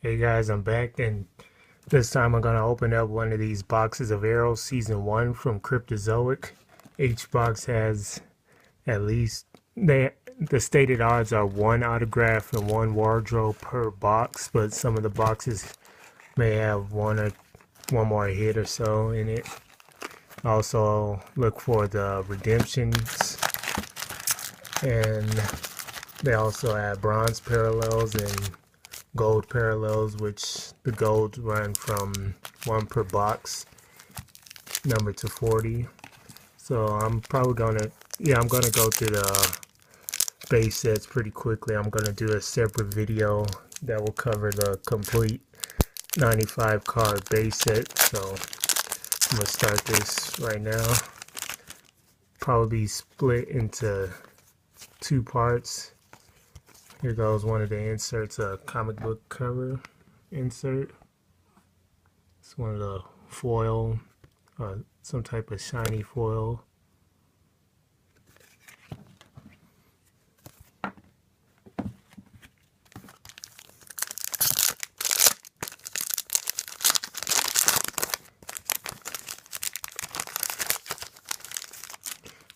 Hey guys, I'm back, and this time I'm going to open up one of these boxes of Arrow Season 1 from Cryptozoic. Each box has at least, the stated odds are one autograph and one wardrobe per box, but some of the boxes may have one more hit or so in it. Also look for the redemptions, and they also have bronze parallels and gold parallels, which the gold run from 1 per box, number to 40. So I'm probably gonna go through the base sets pretty quickly. I'm gonna do a separate video that will cover the complete 95 card base set. So I'm gonna start this right now. Probably split into 2 parts. Here goes one of the inserts, a comic book cover insert. It's one of the foil, some type of shiny foil.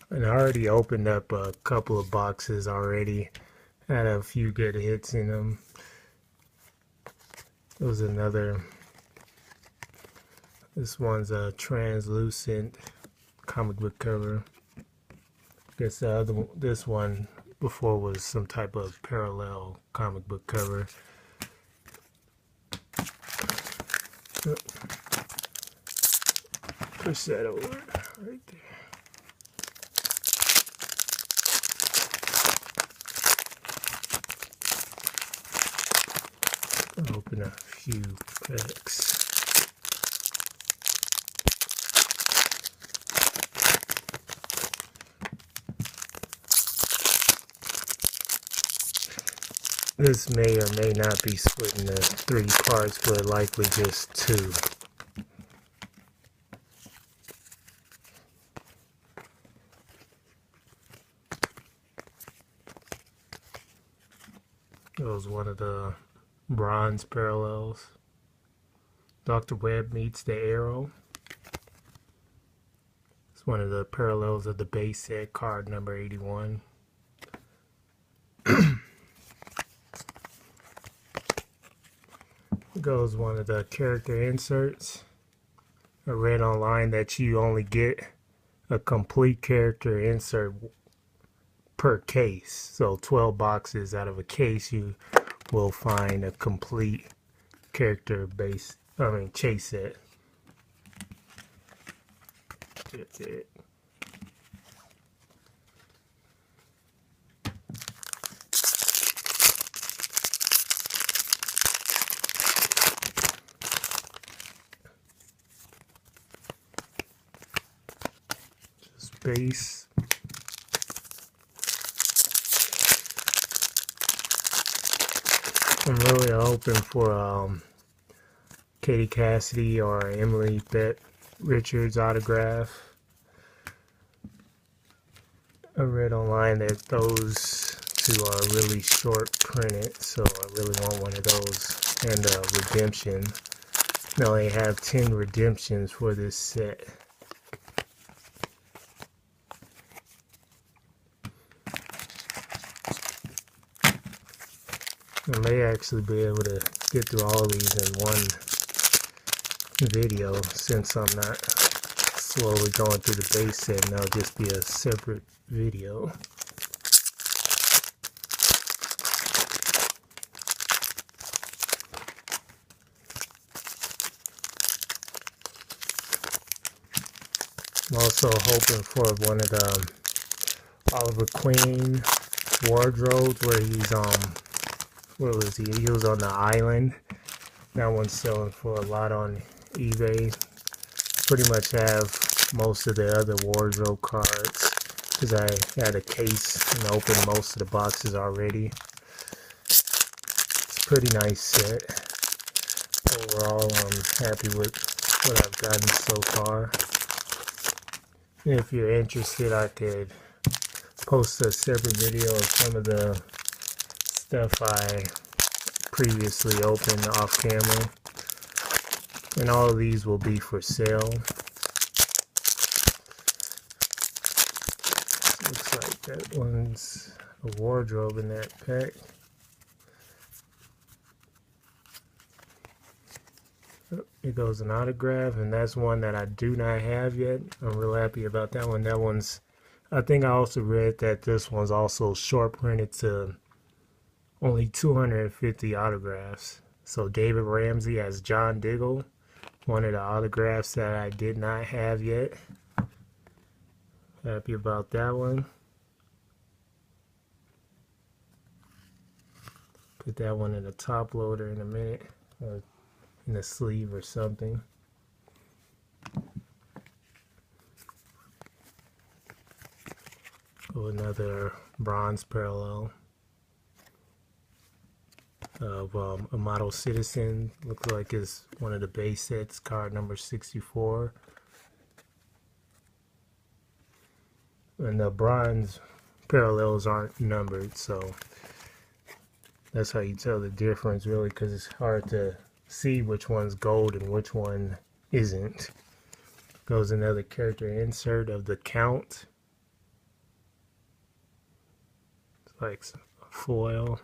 And I already opened up a couple of boxes already. Had a few good hits in them. There was another. This one's a translucent comic book cover. I guess the other one, this one before, was some type of parallel comic book cover. Push that over right there. Open a few packs. This may or may not be split into 3 parts, but likely just 2. That was one of the bronze parallels. Dr. Webb meets the Arrow. It's one of the parallels of the base set, card number 81. Goes one of the character inserts. I read online that you only get a complete character insert per case. So 12 boxes out of a case, you will find a complete character chase set. That's it. Just base. I'm really hoping for Katie Cassidy or Emily Beth Richards autograph. I read online that those 2 are really short printed, so I really want one of those. And redemption. They only have 10 redemptions for this set. I may actually be able to get through all of these in one video, since I'm not slowly going through the base set, and that'll just be a separate video. I'm also hoping for one of the Oliver Queen wardrobes where he's where was he? He was on the island. That one's selling for a lot on eBay. Pretty much have most of the other wardrobe cards because I had a case and opened most of the boxes already. It's a pretty nice set. Overall, I'm happy with what I've gotten so far. And if you're interested, I could post a separate video of some of the stuff I previously opened off camera. And all of these will be for sale. Looks like that one's a wardrobe in that pack. Oh, here goes an autograph, and that's one that I do not have yet. I'm real happy about that one. That one's, I think I also read that this one's also short printed to only 250 autographs. So David Ramsey as John Diggle, one of the autographs that I did not have yet. Happy about that one. Put that one in the top loader in a minute, or in the sleeve or something. Oh, another bronze parallel of a model citizen. Looks like it's one of the base sets, card number 64. And the bronze parallels aren't numbered, so that's how you tell the difference, really, because it's hard to see which one's gold and which one isn't. Goes another character insert of the Count. It's like a foil.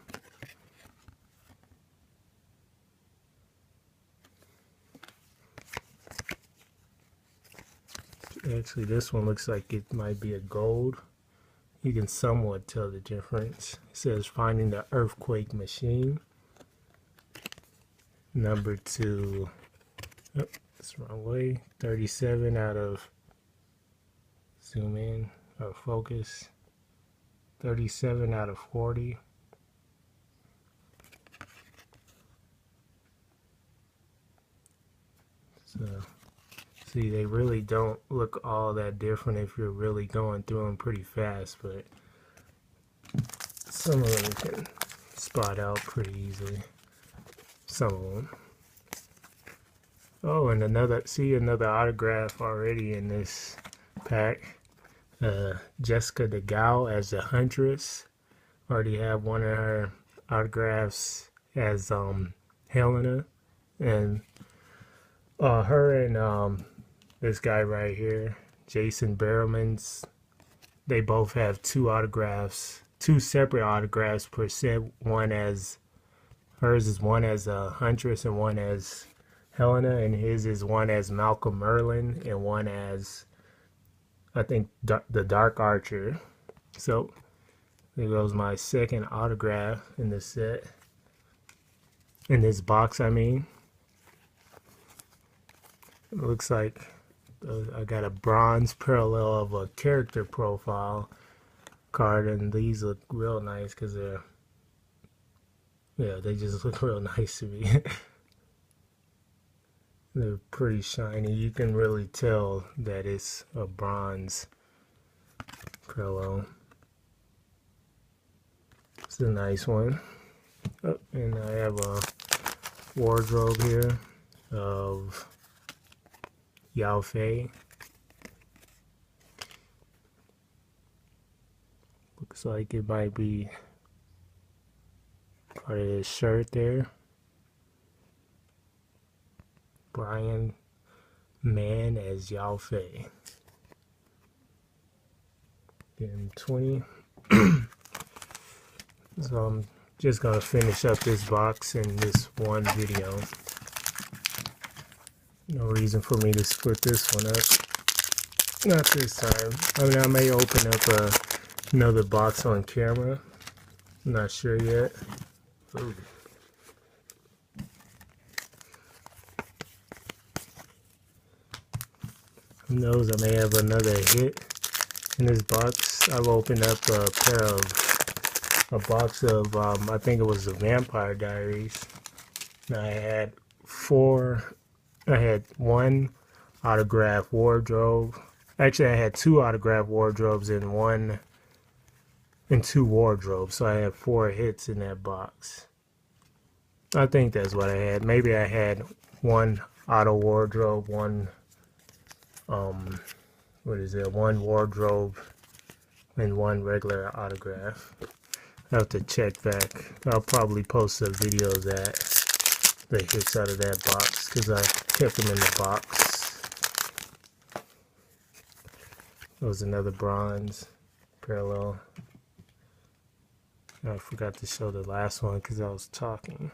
Actually, this one looks like it might be a gold. You can somewhat tell the difference. It says finding the earthquake machine. Number 2. Oh, that's the wrong way. 37 out of, zoom in or focus. 37 out of 40. So, see, they really don't look all that different if you're really going through them pretty fast, but some of them you can spot out pretty easily. Some of them. Oh, and another autograph already in this pack. Jessica DeGao as the Huntress. Already have one of her autographs as Helena, and her and this guy right here, Jason Barrowman's, they both have two separate autographs per set. One as, hers is one as a Huntress and one as Helena, and his is one as Malcolm Merlin and one as, I think, the Dark Archer. So there goes my second autograph in this set, in this box, I mean. It looks like I got a bronze parallel of a character profile card, and these look real nice because they just look real nice to me. They're pretty shiny. You can really tell that it's a bronze parallel. It's a nice one. Oh, and I have a wardrobe here of Yao Fei. Looks like it might be part of his shirt there. Brian Mann as Yao Fei. Then 20. So I'm just gonna finish up this box in this one video. No reason for me to split this one up. Not this time. I mean, I may open up another box on camera. I'm not sure yet. Ooh. Who knows, I may have another hit in this box. I've opened up a box of, I think it was the Vampire Diaries. And I had one autograph wardrobe. Actually, I had two autograph wardrobes and two wardrobes. So I had 4 hits in that box. I think that's what I had. Maybe I had one auto wardrobe, one one wardrobe, and one regular autograph. have to check back. I'll probably post a video that hits out of that box because I kept them in the box. There was another bronze parallel. I forgot to show the last one because I was talking.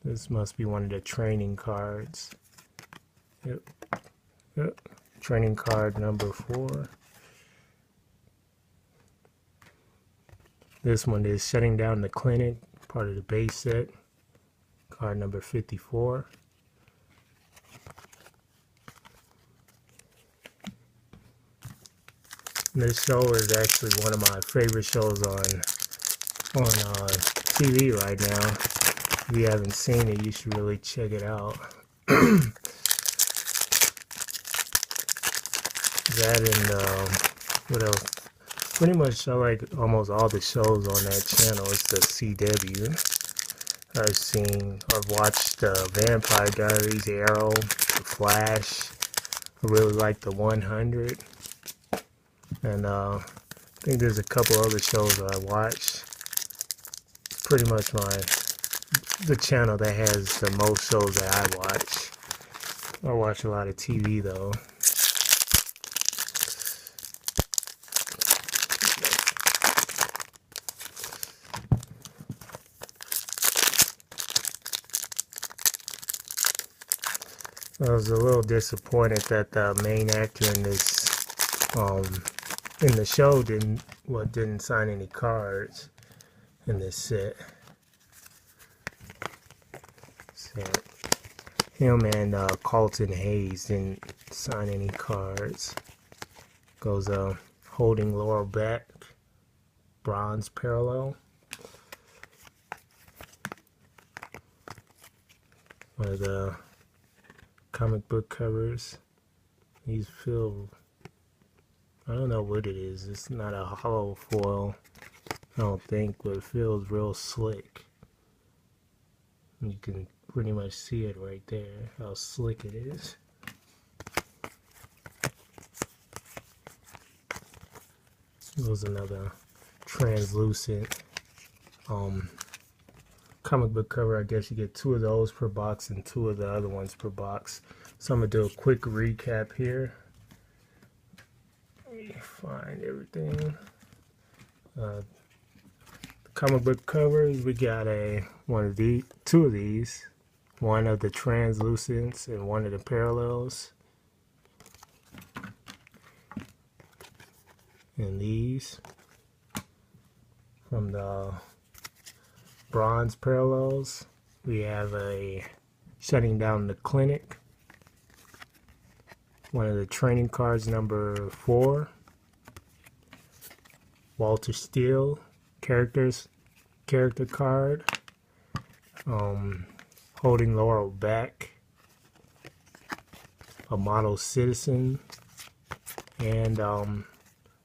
This must be one of the training cards. Yep. Training card number 4. This one is Shutting Down the Clinic, part of the base set. Card number 54. This show is actually one of my favorite shows on TV right now. If you haven't seen it, you should really check it out. That and what else? Pretty much I like almost all the shows on that channel. It's the CW. I've watched Vampire Diaries, Arrow, The Flash. I really like the 100. And I think there's a couple other shows that I watch. It's pretty much the channel that has the most shows that I watch. I watch a lot of TV though. I was a little disappointed that the main actor in this in the show didn't sign any cards in this set. So him and Carlton Hayes didn't sign any cards. Goes Holding Laurel Back, bronze parallel. One of the comic book covers. These feel, I don't know what it is. It's not a hollow foil, I don't think, but it feels real slick. You can pretty much see it right there, how slick it is. It was another translucent comic book cover. I guess you get 2 of those per box and 2 of the other ones per box. So I'm gonna do a quick recap here. Let me find everything. The comic book covers, we got 2 of these, one of the translucents and one of the parallels, and these from the bronze parallels. We have a Shutting Down the Clinic, one of the training cards number 4, Walter Steele character card, Holding Laurel Back, a Model Citizen, and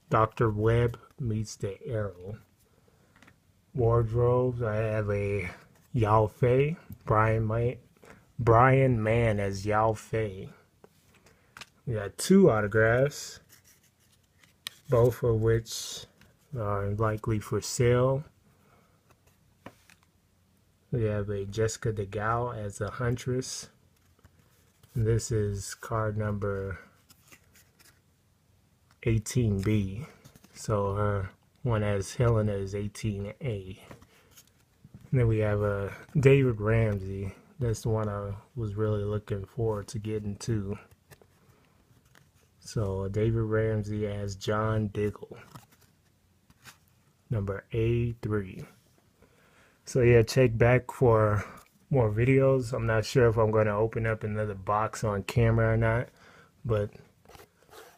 Dr. Webb Meets the Arrow. Wardrobes, I have a Yao Fei, Brian Mann as Yao Fei. We got 2 autographs, both of which are likely for sale. We have a Jessica DeGao as a Huntress. And this is card number 18B. So her one as Helena is 18A. And then we have a David Ramsey. That's the one I was really looking forward to getting to. So David Ramsey as John Diggle, number A3. So yeah, check back for more videos. I'm not sure if I'm going to open up another box on camera or not, but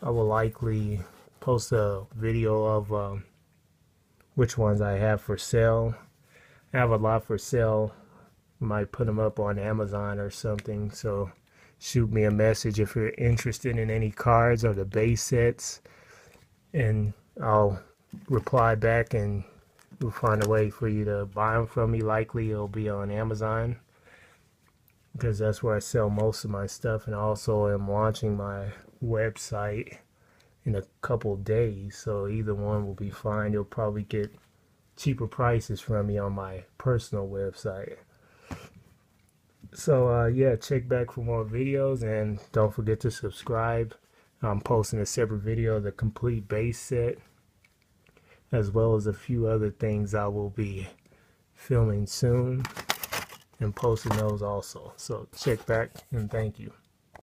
I will likely post a video of which ones I have for sale. I have a lot for sale. Might put them up on Amazon or something, so shoot me a message if you're interested in any cards or the base sets, and I'll reply back and we'll find a way for you to buy them from me. Likely it'll be on Amazon because that's where I sell most of my stuff, and also I'm launching my website in a couple days, so either one will be fine. You'll probably get cheaper prices from me on my personal website. So yeah, check back for more videos, and don't forget to subscribe. I'm posting a separate video of the complete base set, as well as a few other things I will be filming soon and posting those also. So check back, and thank you.